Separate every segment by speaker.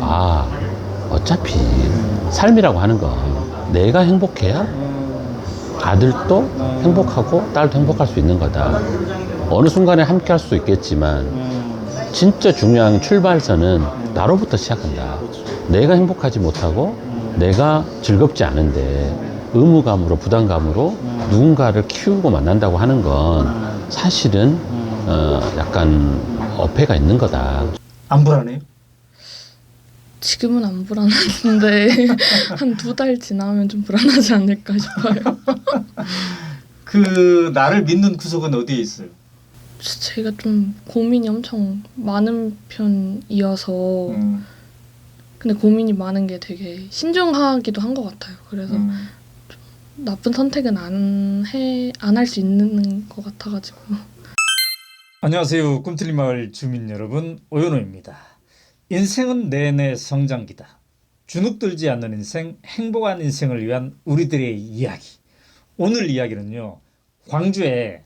Speaker 1: 아, 어차피 삶이라고 하는 건 내가 행복해야 아들도 행복하고 딸도 행복할 수 있는 거다. 어느 순간에 함께 할 수 있겠지만 진짜 중요한 출발선은 나로부터 시작한다. 내가 행복하지 못하고 내가 즐겁지 않은데 의무감으로 부담감으로 누군가를 키우고 만난다고 하는 건 사실은 약간 어폐가 있는 거다.
Speaker 2: 안 불안해요?
Speaker 3: 지금은 안 불안한데 한 2달 지나면 좀 불안하지 않을까 싶어요.
Speaker 2: 그 나를 믿는 구석은 어디에 있어요?
Speaker 3: 제가 좀 고민이 엄청 많은 편이어서 근데 고민이 많은 게 되게 신중하기도 한 것 같아요. 그래서 나쁜 선택은 안 할 수 있는 것 같아가지고.
Speaker 2: 안녕하세요. 꿈틀린 마을 주민 여러분, 오연호입니다. 인생은 내내 성장기다. 주눅들지 않는 인생, 행복한 인생을 위한 우리들의 이야기. 오늘 이야기는요, 광주의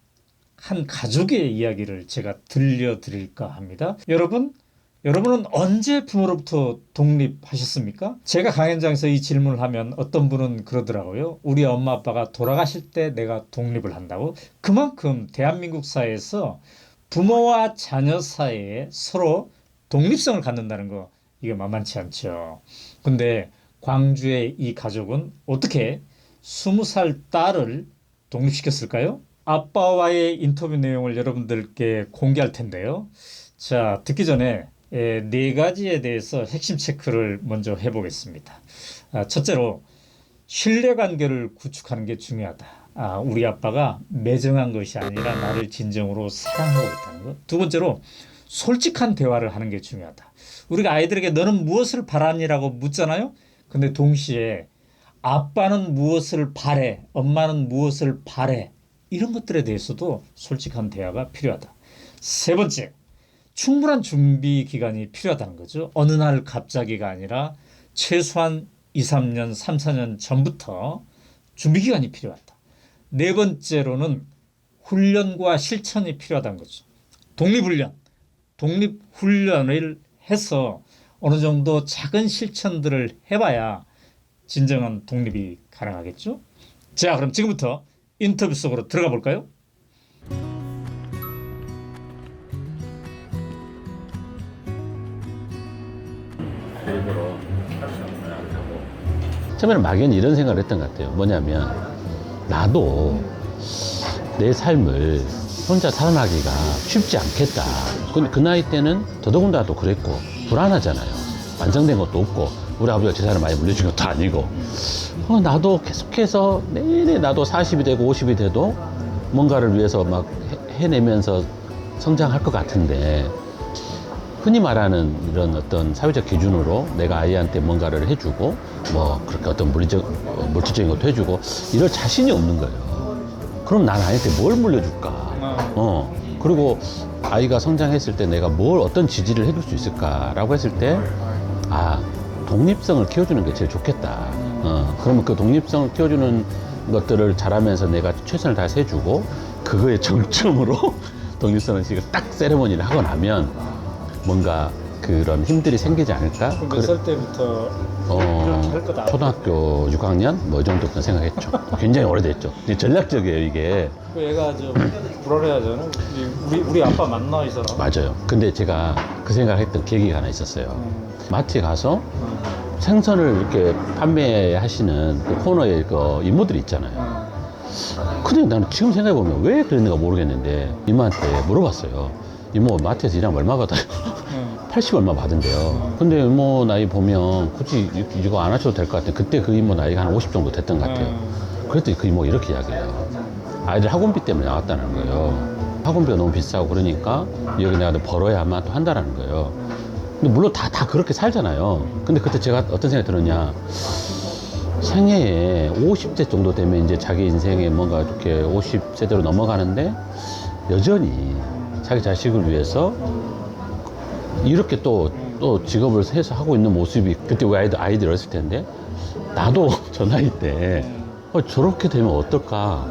Speaker 2: 한 가족의 이야기를 제가 들려드릴까 합니다. 여러분은 언제 부모로부터 독립하셨습니까? 제가 강연장에서 이 질문을 하면 어떤 분은 그러더라고요. 우리 엄마 아빠가 돌아가실 때 내가 독립을 한다고. 그만큼 대한민국 사회에서 부모와 자녀 사이에 서로 독립성을 갖는다는 거, 이게 만만치 않죠. 근데 광주의 이 가족은 어떻게 20살 딸을 독립시켰을까요? 아빠와의 인터뷰 내용을 여러분들께 공개할 텐데요. 자, 듣기 전에 4가지에 대해서 핵심 체크를 먼저 해보겠습니다. 첫째로 신뢰관계를 구축하는 게 중요하다. 우리 아빠가 매정한 것이 아니라 나를 진정으로 사랑하고 있다는 것. 두 번째로 솔직한 대화를 하는 게 중요하다. 우리가 아이들에게 너는 무엇을 바라니라고 묻잖아요. 근데 동시에 아빠는 무엇을 바래, 엄마는 무엇을 바래, 이런 것들에 대해서도 솔직한 대화가 필요하다. 세 번째, 충분한 준비 기간이 필요하다는 거죠. 어느 날 갑자기가 아니라 최소한 2, 3년, 3, 4년 전부터 준비 기간이 필요하다. 네 번째로는 훈련과 실천이 필요하다는 거죠. 독립훈련을 해서 어느 정도 작은 실천들을 해봐야 진정한 독립이 가능하겠죠. 자, 그럼 지금부터 인터뷰 속으로 들어가 볼까요?
Speaker 1: 처음에는 막연히 이런 생각을 했던 것 같아요. 뭐냐면 나도 내 삶을 혼자 살아나기가 쉽지 않겠다. 근데 그 나이 때는 더더군다나 또 그랬고 불안하잖아요. 완성된 것도 없고 우리 아버지가 재산을 많이 물려준 것도 아니고 나도 계속해서 내내 나도 40이 되고 50이 돼도 뭔가를 위해서 막 해내면서 성장할 것 같은데 흔히 말하는 이런 어떤 사회적 기준으로 내가 아이한테 뭔가를 해주고 뭐 그렇게 어떤 물질적인 것도 해주고 이럴 자신이 없는 거예요. 그럼 난 아이한테 뭘 물려줄까? 그리고 아이가 성장했을 때 내가 어떤 지지를 해줄 수 있을까라고 했을 때 독립성을 키워주는 게 제일 좋겠다. 그러면 그 독립성을 키워주는 것들을 잘하면서 내가 최선을 다해서 해주고 그거의 정점으로 독립성을 딱 세레머니를 하고 나면 뭔가 그런 힘들이 생기지 않을까?
Speaker 2: 몇 살 때부터 그렇게 할 거다?
Speaker 1: 초등학교 6학년? 뭐 이 정도부터 생각했죠. 굉장히 오래됐죠. 근데 전략적이에요, 이게.
Speaker 2: 그 애가 좀 불안해하잖아. 우리 아빠 만나 이 사람.
Speaker 1: 맞아요. 근데 제가 그 생각을 했던 계기가 하나 있었어요. 마트에 가서 생선을 이렇게 판매하시는 그 코너에 그 이모들이 있잖아요. 근데 나는 지금 생각해보면 왜 그랬는가 모르겠는데 이모한테 물어봤어요. 이모 마트에서 일하면 얼마 받아요? 80 얼마 받은대요. 근데 이모 나이 보면 굳이 이거 안 하셔도 될 것 같아요. 그때 그 이모 나이가 한 50 정도 됐던 것 같아요. 그랬더니 그 이모가 이렇게 이야기해요. 아이들 학원비 때문에 나왔다는 거예요. 학원비가 너무 비싸고 그러니까 여기 내가 벌어야만 또 한다는 거예요. 근데 물론 다 그렇게 살잖아요. 근데 그때 제가 어떤 생각이 들었냐. 생애에 50대 정도 되면 이제 자기 인생에 뭔가 이렇게 50세대로 넘어가는데 여전히 자기 자식을 위해서 이렇게 또 직업을 해서 하고 있는 모습이 그때 우리 아이들 어렸을 텐데 나도 저 나이 때 저렇게 되면 어떨까?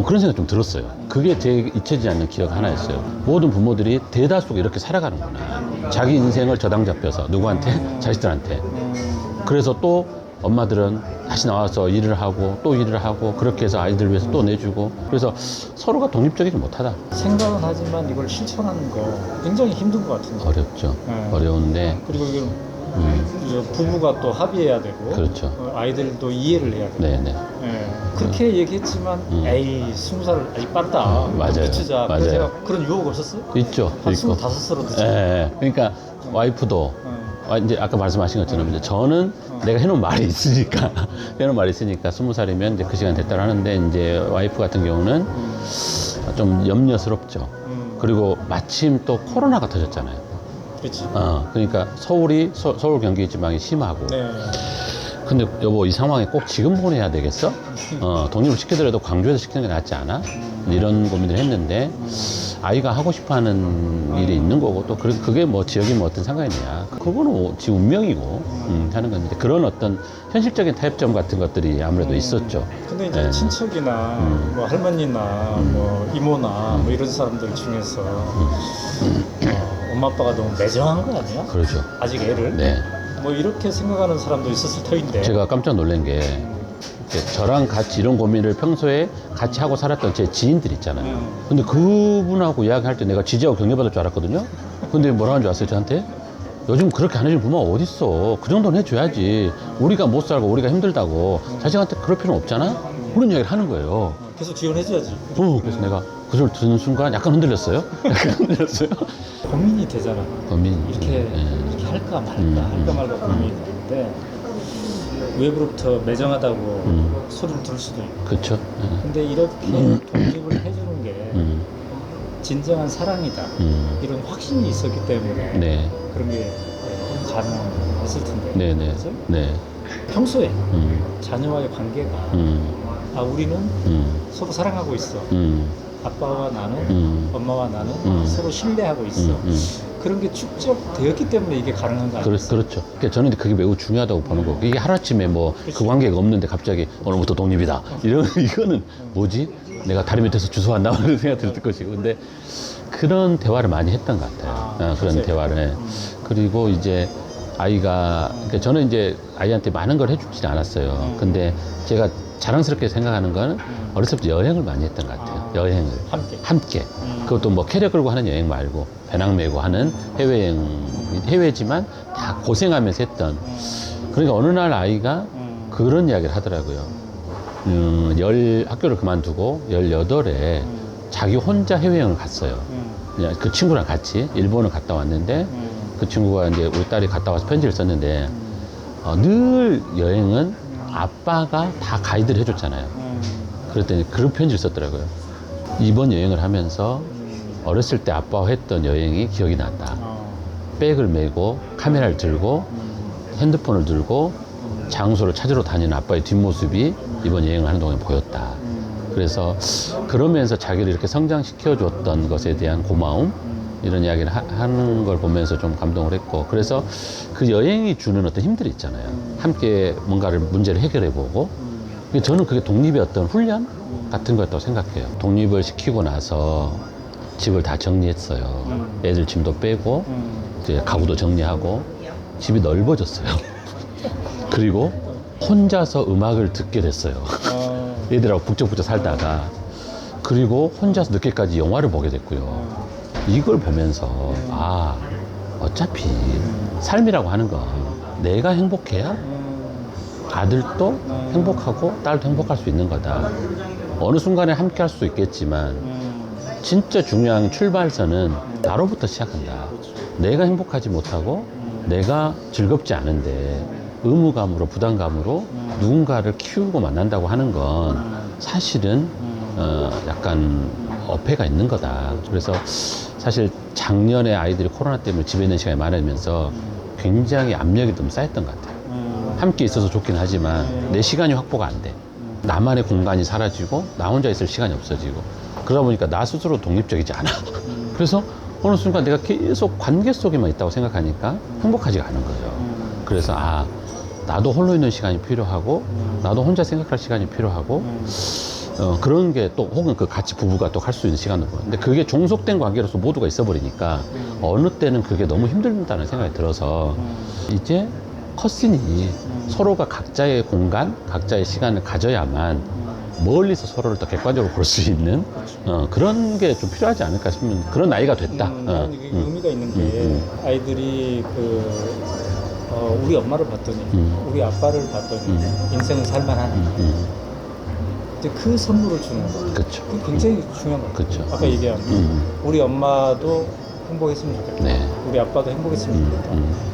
Speaker 1: 그런 생각 좀 들었어요. 그게 제 잊혀지지 않는 기억 하나였어요. 모든 부모들이 대다수가 이렇게 살아가는구나. 자기 인생을 저당 잡혀서 누구한테? 자식들한테. 그래서 또 엄마들은 다시 나와서 일을 하고 또 일을 하고 그렇게 해서 아이들 위해서 또 내주고 그래서 서로가 독립적이지 못하다.
Speaker 2: 생각은 하지만 이걸 실천하는 거 굉장히 힘든 것 같은데.
Speaker 1: 어렵죠.
Speaker 2: 네.
Speaker 1: 어려운데
Speaker 2: 그리고 이걸 이제 부부가 또 합의해야 되고
Speaker 1: 그렇죠.
Speaker 2: 아이들도 이해를 해야 되고
Speaker 1: 네네.
Speaker 2: 예, 그렇게 얘기했지만 에이 20살 아직 빠르다
Speaker 1: 맞아요.
Speaker 2: 붙이자
Speaker 1: 맞아요.
Speaker 2: 그래서 제가 그런 유혹 없었어요?
Speaker 1: 있죠.
Speaker 2: 한
Speaker 1: 있고.
Speaker 2: 25으로
Speaker 1: 예,
Speaker 2: 듣죠.
Speaker 1: 예. 그러니까 와이프도 이제 아까 말씀하신 것처럼 이제 저는 내가 해놓은 말이 있으니까 해놓은 말이 있으니까 20살이면 이제 그 시간 됐다고 하는데 이제 와이프 같은 경우는 좀 염려스럽죠. 그리고 마침 또 코로나가 터졌잖아요.
Speaker 2: 그렇지.
Speaker 1: 그러니까 서울 경기 지방이 심하고.
Speaker 2: 네.
Speaker 1: 근데 여보 이 상황에 꼭 지금 보내야 되겠어? 독립을 시키더라도 광주에서 시키는 게 낫지 않아? 이런 고민을 했는데 아이가 하고 싶어하는 일이 있는 거고 또 그게 뭐 지역이 뭐 어떤 상관이냐 그거는 뭐 지 운명이고 하는 건데 그런 어떤 현실적인 타협점 같은 것들이 아무래도 있었죠.
Speaker 2: 근데 이제
Speaker 1: 네.
Speaker 2: 친척이나 뭐 할머니나 뭐 이모나 뭐 이런 사람들 중에서 엄마 아빠가 너무 매정한 거 아니야?
Speaker 1: 그렇죠.
Speaker 2: 아직 애를?
Speaker 1: 네.
Speaker 2: 뭐 이렇게 생각하는 사람도 있었을 터인데.
Speaker 1: 제가 깜짝 놀란 게 저랑 같이 이런 고민을 평소에 같이 하고 살았던 제 지인들 있잖아요. 근데 그분하고 이야기할 때 내가 지지하고 격려받을 줄 알았거든요. 근데 뭐라 하는 줄 아세요, 저한테? 요즘 그렇게 안 해주는 부모가 어딨어. 그 정도는 해줘야지. 우리가 못 살고 우리가 힘들다고 자식한테 그럴 필요는 없잖아? 그런 이야기를 하는 거예요.
Speaker 2: 계속 지원해줘야지.
Speaker 1: 그래서 내가 그 소리를 듣는 순간 약간 흔들렸어요. 약간 흔들렸어요.
Speaker 2: 고민이 되잖아.
Speaker 1: 고민.
Speaker 2: 이렇게 할까 말까 고민이 되는데 외부로부터 매정하다고 소리를 들을 수도 있고.
Speaker 1: 그렇죠.
Speaker 2: 근데 이렇게 독립을 해주는 게 진정한 사랑이다. 이런 확신이 있었기 때문에
Speaker 1: 네.
Speaker 2: 그런 게 가능했을 텐데.
Speaker 1: 네네.
Speaker 2: 그죠?
Speaker 1: 네.
Speaker 2: 평소에 자녀와의 관계가 우리는 서로 사랑하고 있어. 아빠와 나는, 엄마와 나는 서로 신뢰하고 있어. 그런 게 축적되었기 때문에 이게 가능한 거 아니에요?
Speaker 1: 그렇죠. 그러니까 저는 그게 매우 중요하다고 보는 거고 이게 하루아침에 뭐 그 관계가 없는데 갑자기 오늘부터 독립이다. 이거는 뭐지? 내가 다리 밑에서 주워왔나? 이런 생각이 들 것이고. 근데 그런 대화를 많이 했던 것 같아요. 그런
Speaker 2: 그치.
Speaker 1: 대화를. 그리고 이제 아이가, 그러니까 저는 이제 아이한테 많은 걸 해주진 않았어요. 근데 제가 자랑스럽게 생각하는 건 어렸을 때 여행을 많이 했던 것 같아요. 여행을. 함께. 그것도 뭐 캐리어 끌고 하는 여행 말고 배낭 메고 하는 해외지만 다 고생하면서 했던. 그러니까 어느 날 아이가 그런 이야기를 하더라고요. 학교를 그만두고 18에 자기 혼자 해외여행을 갔어요. 그냥 그 친구랑 같이 일본을 갔다 왔는데 그 친구가 이제 우리 딸이 갔다 와서 편지를 썼는데 늘 여행은 아빠가 다 가이드를 해줬잖아요. 그랬더니 그런 편지를 썼더라고요. 이번 여행을 하면서 어렸을 때 아빠와 했던 여행이 기억이 난다. 백을 메고 카메라를 들고 핸드폰을 들고 장소를 찾으러 다니는 아빠의 뒷모습이 이번 여행을 하는 동안에 보였다. 그래서 그러면서 자기를 이렇게 성장시켜 줬던 것에 대한 고마움 이런 이야기를 하는 걸 보면서 좀 감동을 했고 그래서 그 여행이 주는 어떤 힘들이 있잖아요. 함께 뭔가를 문제를 해결해 보고 저는 그게 독립의 어떤 훈련 같은 거였다고 생각해요. 독립을 시키고 나서 집을 다 정리했어요. 애들 짐도 빼고 이제 가구도 정리하고 집이 넓어졌어요. 그리고 혼자서 음악을 듣게 됐어요. 애들하고 북적북적 살다가 그리고 혼자서 늦게까지 영화를 보게 됐고요. 이걸 보면서 어차피 삶이라고 하는 건 내가 행복해야 아들도 행복하고 딸도 행복할 수 있는 거다. 어느 순간에 함께 할 수도 있겠지만 진짜 중요한 출발선은 나로부터 시작한다. 내가 행복하지 못하고 내가 즐겁지 않은데 의무감으로 부담감으로 누군가를 키우고 만난다고 하는 건 사실은 약간 어폐가 있는 거다. 그래서 사실 작년에 아이들이 코로나 때문에 집에 있는 시간이 많으면서 굉장히 압력이 좀 쌓였던 것 같아요. 함께 있어서 좋긴 하지만 내 시간이 확보가 안 돼. 나만의 공간이 사라지고 나 혼자 있을 시간이 없어지고 그러다 보니까 나 스스로 독립적이지 않아. 그래서 어느 순간 내가 계속 관계 속에만 있다고 생각하니까 행복하지가 않은 거예요. 그래서 나도 홀로 있는 시간이 필요하고 나도 혼자 생각할 시간이 필요하고 그런 게 또 혹은 그 같이 부부가 또 할 수 있는 시간도 있고 근데 그게 종속된 관계로서 모두가 있어 버리니까 어느 때는 그게 너무 힘들다는 생각이 들어서 이제 컸으니 서로가 각자의 공간, 각자의 시간을 가져야만 멀리서 서로를 더 객관적으로 볼 수 있는 그런 게 좀 필요하지 않을까 싶으면 그런 나이가 됐다.
Speaker 2: 나는 이게 의미가 있는 게 아이들이 우리 엄마를 봤더니 우리 아빠를 봤더니 인생은 살만하네. 이제 그 선물을 주는 거.
Speaker 1: 그렇죠.
Speaker 2: 그게 굉장히 중요한 거.
Speaker 1: 그렇죠.
Speaker 2: 아까 얘기한 우리 엄마도 행복했으면 좋겠다.
Speaker 1: 네.
Speaker 2: 우리 아빠도 행복했으면 좋겠다.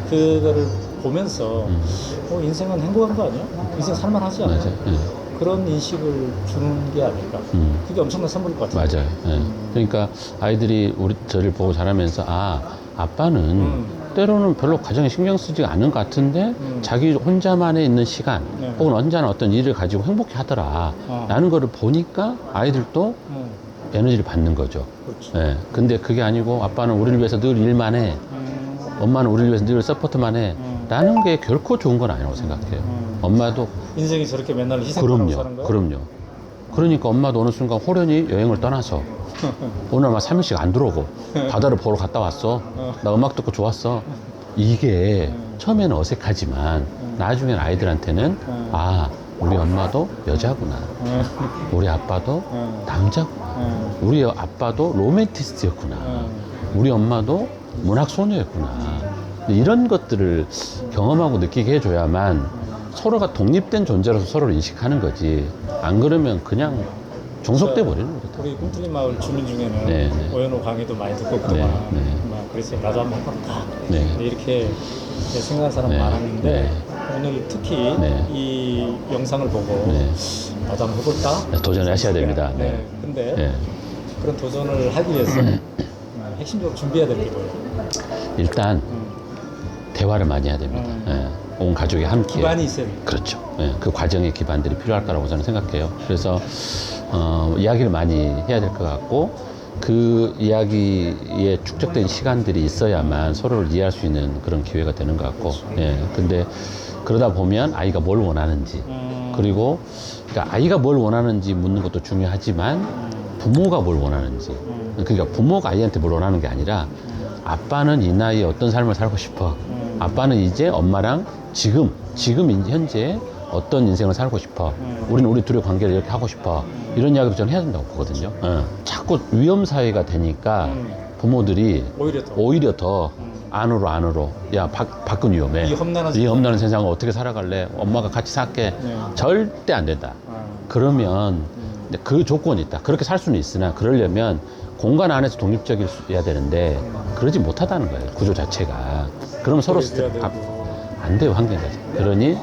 Speaker 2: 그거를 보면서 인생은 행복한 거 아니야? 인생 살만하지 않아?
Speaker 1: 맞아요.
Speaker 2: 그런 인식을 주는 게 아닐까. 그게 엄청난 선물일 것 같아요.
Speaker 1: 맞아요. 예. 그러니까 아이들이 저를 보고 자라면서 아빠는 때로는 별로 가정에 신경 쓰지 않은 것 같은데 자기 혼자만에 있는 시간
Speaker 2: 네.
Speaker 1: 혹은 언제나 어떤 일을 가지고 행복해 하더라 라는 거를 보니까 아이들도 에너지를 받는 거죠.
Speaker 2: 그렇죠.
Speaker 1: 예. 근데 그게 아니고 아빠는 우리를 위해서 늘 일만 해 엄마는 우리를 위해서 늘 서포트만 해 라는 게 결코 좋은 건 아니라고 생각해요. 엄마도
Speaker 2: 인생이 저렇게 맨날 희생하고 사는 거야?
Speaker 1: 그럼요. 그러니까 엄마도 어느 순간 호련히 여행을 떠나서 오늘 막 3일씩 안 들어오고 바다를 보러 갔다 왔어. 나 음악 듣고 좋았어. 이게 처음에는 어색하지만 나중엔 아이들한테는 우리 엄마도 여자구나. 우리 아빠도 남자구나. 우리 아빠도 로맨티스트였구나. 우리 엄마도 문학 소녀였구나. 이런 것들을 경험하고 느끼게 해줘야만 서로가 독립된 존재로서 서로를 인식하는 거지. 안 그러면 그냥 종속돼 버리는 거죠.
Speaker 2: 우리 꿈틀린 마을 주민 중에는
Speaker 1: 네.
Speaker 2: 오연호 강의도 많이 듣고 그동안 막 그래서 나도 한번 해볼까 이렇게 생각하는 사람 많았는데 오늘 특히 이 영상을 보고 나도 한번 해볼까?
Speaker 1: 도전하셔야 됩니다.
Speaker 2: 근데 그런 도전을 하기 위해서 핵심적으로 준비해야 될 게 뭐예요?
Speaker 1: 일단 대화를 많이 해야 됩니다. 온 가족이 함께
Speaker 2: 기반이 있어야 돼요.
Speaker 1: 그렇죠. 그 과정의 기반들이 필요할 거라고 저는 생각해요. 그래서 이야기를 많이 해야 될 것 같고 그 이야기에 축적된 시간들이 있어야만 서로를 이해할 수 있는 그런 기회가 되는 것 같고 근데 그러다 보면 아이가 뭘 원하는지 그리고 그러니까 아이가 뭘 원하는지 묻는 것도 중요하지만 부모가 뭘 원하는지 그러니까 부모가 아이한테 뭘 원하는 게 아니라 아빠는 이 나이에 어떤 삶을 살고 싶어 아빠는 이제 엄마랑 지금 현재 어떤 인생을 살고 싶어 우리는 우리 둘의 관계를 이렇게 하고 싶어 이런 이야기도 저는 해야 된다고 보거든요. 자꾸 위험 사회가 되니까 부모들이 오히려 더 안으로 야 밖은 위험해 이 험난한 세상을 어떻게 살아갈래 엄마가 같이 살게 절대 안 된다. 그러면 그 조건이 있다. 그렇게 살 수는 있으나 그러려면 공간 안에서 독립적이어야 되는데 그러지 못하다는 거예요. 구조 자체가. 그러면 서로 안 돼요. 환경까지. 그러니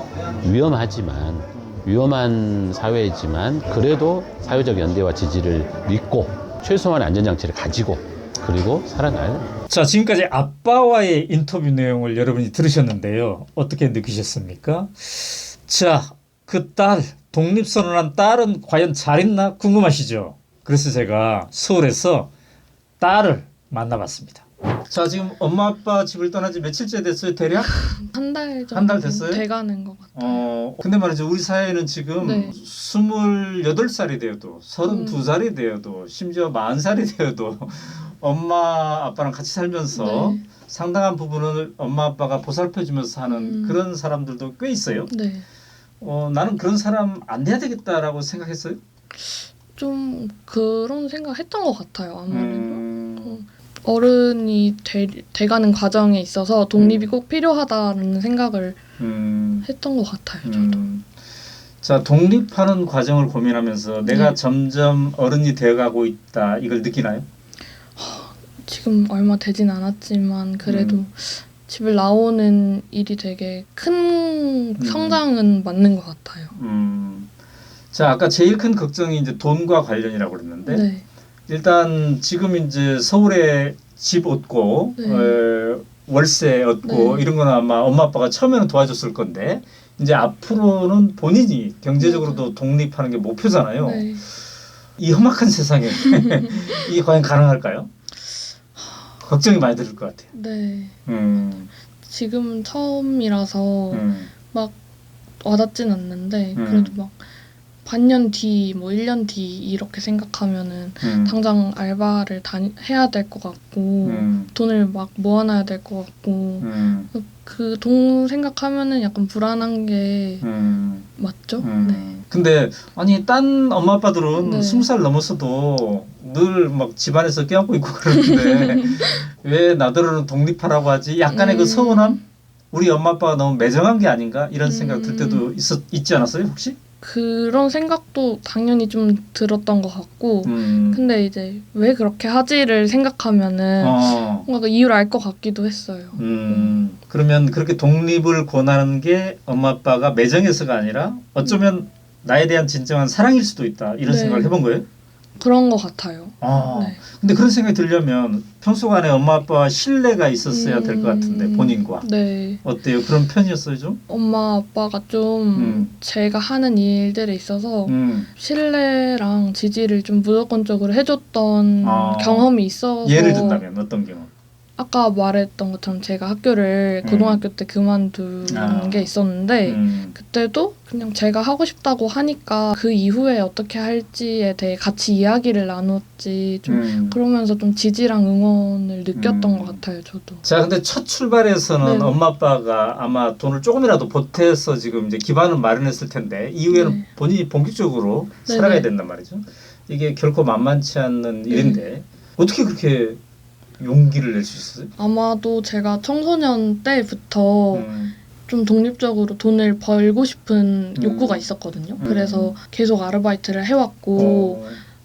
Speaker 1: 위험한 사회이지만 그래도 사회적 연대와 지지를 믿고 최소한의 안전장치를 가지고 그리고 살아나야 돼요.
Speaker 2: 자, 지금까지 아빠와의 인터뷰 내용을 여러분이 들으셨는데요. 어떻게 느끼셨습니까? 자, 그 딸, 독립선언한 딸은 과연 잘했나 궁금하시죠? 그래서 제가 서울에서 딸을 만나봤습니다. 자, 지금 엄마 아빠 집을 떠난 지 며칠째 됐어요, 대략?
Speaker 3: 한 달 정도
Speaker 2: 한 달 됐어요?
Speaker 3: 돼가는 것 같아요.
Speaker 2: 근데 말이죠, 우리 사회는 지금 28살이 되어도 32살이 되어도 심지어 40살이 되어도 엄마 아빠랑 같이 살면서 상당한 부분을 엄마 아빠가 보살펴주면서 사는 그런 사람들도 꽤 있어요. 나는 그런 사람 안 돼야 되겠다라고 생각했어요?
Speaker 3: 좀 그런 생각했던 것 같아요. 아무래도 어른이 돼가는 과정에 있어서 독립이 꼭 필요하다는 생각을 했던 것 같아요. 저도.
Speaker 2: 자, 독립하는 과정을 고민하면서 내가 점점 어른이 되어가고 있다 이걸 느끼나요?
Speaker 3: 지금 얼마 되진 않았지만 그래도 집을 나오는 일이 되게 큰 성장은 맞는 것 같아요.
Speaker 2: 자, 아까 제일 큰 걱정이 이제 돈과 관련이라고 그랬는데 일단 지금 이제 서울에 집 얻고 월세 얻고 이런 거는 아마 엄마 아빠가 처음에는 도와줬을 건데 이제 앞으로는 본인이 경제적으로도 독립하는 게 목표잖아요. 이 험악한 세상에 이게 과연 가능할까요? 걱정이 많이 들 것 같아요.
Speaker 3: 지금 처음이라서 막 와닿진 않는데 그래도 막 반년 뒤, 뭐 1년 뒤 이렇게 생각하면은 당장 알바를 해야 될 것 같고 돈을 막 모아놔야 될 것 같고 그 돈 생각하면은 약간 불안한 게 맞죠? 네.
Speaker 2: 근데 아니 딴 엄마 아빠들은
Speaker 3: 네.
Speaker 2: 20살 넘었어도 늘 막 집안에서 껴안고 있고 그러는데 왜 나더러는 독립하라고 하지? 약간의 그 서운함? 우리 엄마 아빠가 너무 매정한 게 아닌가? 이런 생각 들 때도 있지 않았어요 혹시?
Speaker 3: 그런 생각도 당연히 좀 들었던 것 같고 근데 이제 왜 그렇게 하지를 생각하면은 뭔가 그 이유를 알 것 같기도 했어요.
Speaker 2: 그러면 그렇게 독립을 권하는 게 엄마 아빠가 매정해서가 아니라 어쩌면 나에 대한 진정한 사랑일 수도 있다 이런
Speaker 3: 네.
Speaker 2: 생각을 해본 거예요?
Speaker 3: 그런 것 같아요.
Speaker 2: 네. 근데 그런 생각이 들려면 평소간에 엄마 아빠와 신뢰가 있었어야 될 것 같은데 본인과
Speaker 3: 네.
Speaker 2: 어때요? 그런 편이었어요 좀?
Speaker 3: 엄마 아빠가 좀 제가 하는 일들에 있어서 신뢰랑 지지를 좀 무조건적으로 해줬던 경험이 있어서
Speaker 2: 예를 든다면 어떤 경험?
Speaker 3: 아까 말했던 것처럼 제가 학교를 고등학교 때 그만둔 게 있었는데 그때도 그냥 제가 하고 싶다고 하니까 그 이후에 어떻게 할지에 대해 같이 이야기를 나눴지 좀 그러면서 좀 지지랑 응원을 느꼈던 것 같아요 저도.
Speaker 2: 자 근데 첫 출발에서는
Speaker 3: 네.
Speaker 2: 엄마 아빠가 아마 돈을 조금이라도 보태서 지금 이제 기반을 마련했을 텐데 이후에는
Speaker 3: 네.
Speaker 2: 본인이 본격적으로
Speaker 3: 네네.
Speaker 2: 살아가야 된단 말이죠. 이게 결코 만만치 않는 일인데 어떻게 그렇게 용기를 낼 수 있었어요?
Speaker 3: 아마도 제가 청소년 때부터 좀 독립적으로 돈을 벌고 싶은 욕구가 있었거든요. 그래서 계속 아르바이트를 해왔고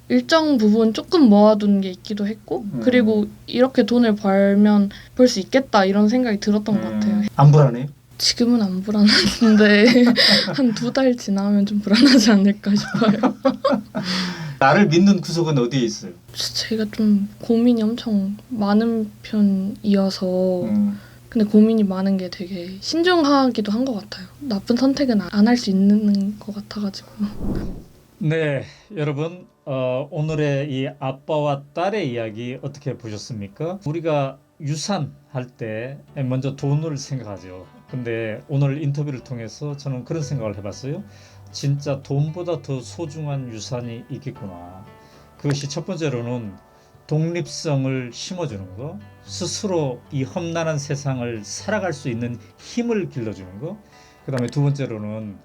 Speaker 3: 일정 부분 조금 모아둔 게 있기도 했고 그리고 이렇게 돈을 벌면 벌 수 있겠다 이런 생각이 들었던 것 같아요.
Speaker 2: 안 불안해요?
Speaker 3: 지금은 안 불안한데 한 2달 지나면 좀 불안하지 않을까 싶어요.
Speaker 2: 나를 믿는 구석은 어디에 있어요?
Speaker 3: 제가 좀 고민이 엄청 많은 편이어서 근데 고민이 많은 게 되게 신중하기도 한 것 같아요. 나쁜 선택은 안 할 수 있는 것 같아가지고.
Speaker 2: 네, 여러분 오늘의 이 아빠와 딸의 이야기 어떻게 보셨습니까? 우리가 유산 할 때 먼저 돈을 생각하죠. 근데 오늘 인터뷰를 통해서 저는 그런 생각을 해봤어요. 진짜 돈보다 더 소중한 유산이 있겠구나. 그것이 첫 번째로는 독립성을 심어주는 거, 스스로 이 험난한 세상을 살아갈 수 있는 힘을 길러주는 거, 그 다음에 두 번째로는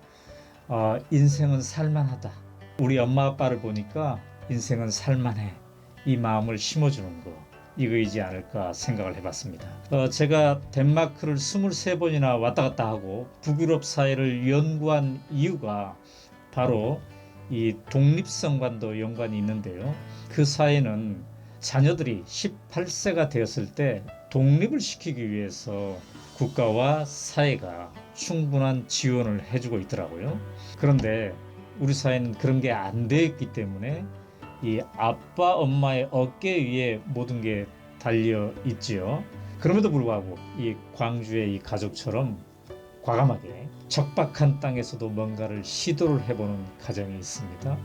Speaker 2: 인생은 살만하다. 우리 엄마 아빠를 보니까 인생은 살만해. 이 마음을 심어주는 거, 이거이지 않을까 생각을 해봤습니다. 제가 덴마크를 23번이나 왔다 갔다 하고 북유럽 사회를 연구한 이유가 바로 이 독립성과도 연관이 있는데요. 그 사회는 자녀들이 18세가 되었을 때 독립을 시키기 위해서 국가와 사회가 충분한 지원을 해주고 있더라고요. 그런데 우리 사회는 그런 게 안 되어 있기 때문에 이 아빠 엄마의 어깨 위에 모든 게 달려 있지요. 그럼에도 불구하고 이 광주의 이 가족처럼 과감하게 적박한 땅에서도 뭔가를 시도를 해보는 가정이 있습니다.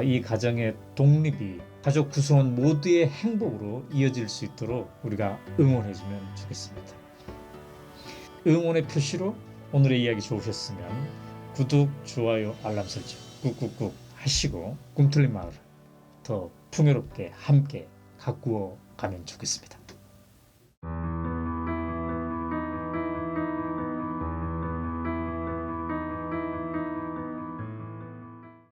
Speaker 2: 이 가정의 독립이 가족 구성원 모두의 행복으로 이어질 수 있도록 우리가 응원해주면 좋겠습니다. 응원의 표시로 오늘의 이야기 좋으셨으면 구독, 좋아요, 알람 설정 꾹꾹꾹 하시고 꿈틀린 마을을 더 풍요롭게 함께 가꾸어 가면 좋겠습니다.